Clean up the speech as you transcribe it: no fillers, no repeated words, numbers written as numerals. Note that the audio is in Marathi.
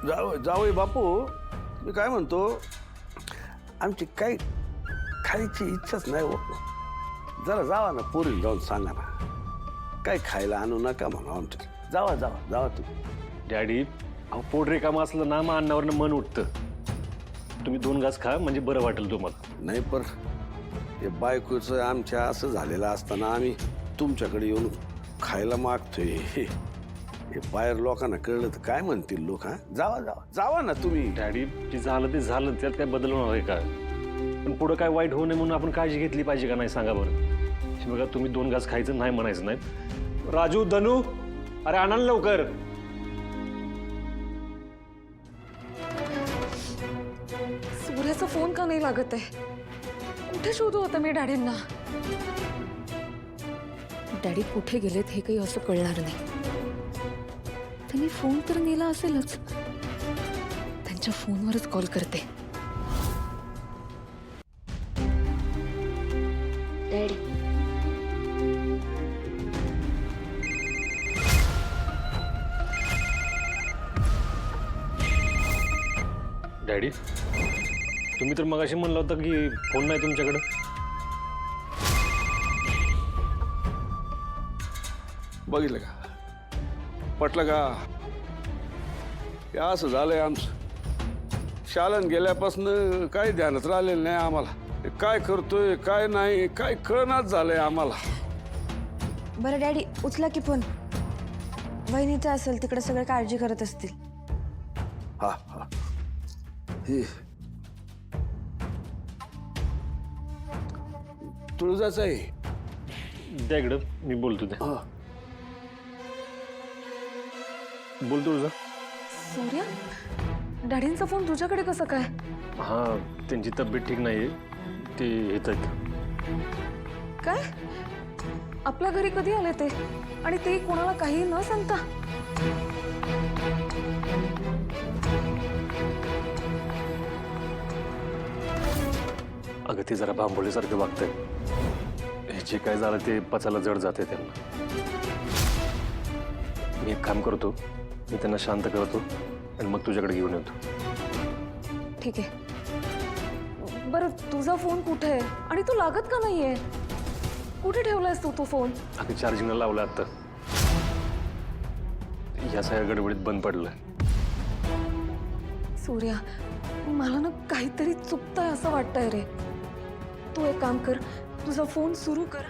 जावई बापू, मी काय म्हणतो, आमची काही खायची इच्छाच नाही हो. जरा जावा ना, पोरी जाऊन सांगा ना, काय खायला आणू नका म्हणा आमच्या. जावा जावा जावा तुम्ही. डॅडी, अहो पोट रिकामं असलं ना मग अन्नावरनं मन उठतं. तुम्ही 2 घास खा म्हणजे बरं वाटेल तुम्हाला. नाही पर हे बायकोचं आमच्या असं झालेलं असताना आम्ही तुमच्याकडे येऊन खायला मागतोय. हे बाहेर लोकांना कळलं तर काय म्हणतील लोक. हा, जावा जावा जावा ना तुम्ही. डॅडी, जे झालं ते झालं, त्यात काय बदल होणार आहे का? पण पुढं काय वाईट होऊ नये म्हणून आपण काळजी घेतली पाहिजे का नाही सांगा बरं. हे बघा, तुम्ही 2 घास खायचं नाही म्हणायचं नाही. राजू, धनू, अरे आणा ना लवकर. सूर्याचा फोन का नाही लागत आहे? कुठे शोधू आता मी डॅडींना? डॅडी कुठे गेलेत हे काही असं कळणार नाही. त्यांनी फोन तर नेला असेलच. त्यांच्या फोनवरच कॉल करते. डॅडी, डॅडी, तुम्ही तर मगाशी म्हणलं होतं की फोन नाही तुमच्याकडे. बघितलं का, पटलं का? हे असं झालंय आमचं. शालन गेल्यापासून काही ध्यानात राहिलेलं नाही आम्हाला. हे काय करतोय काय नाही काय कळनाच झालंय आम्हाला. बरं डॅडी, उचला की फोन. वहिनीचं असेल, तिकडे सगळे काळजी करत असतील. हा हा, हे तुळजाचं आहे. द्या इकडं, मी बोलतो ते. हा, बोलतो तुझा. सूर्या, डॅडींचा फोन तुझ्याकडे कसं काय? हां, त्यांची तब्येत ठीक नाही आहे, ते येत आहेत. काय? आपल्या घरी कधी आले ते? आणि ते कोणाला काही न सांगता? अगं, ते जरा भांबोलीसारखं वागतंय. हे जे काय झालं ते पचायला जड जाते त्यांना. मी एक काम करतो, मी त्यांना शांत करतो आणि मग तुझ्याकडे घेऊन येतो. ठीक आहे. बरं, तुझा फोन कुठे आहे आणि तू लागत का नाहीये? कुठे ठेवलायस तू तो फोन? अगं, चार्जिंगला लावला आता. या सगळ्या गडबडीत बंद पडलाय. सूर्या, मला ना काहीतरी चुकतंय असं वाटतंय रे. तू एक काम कर, तुझा फोन सुरू कर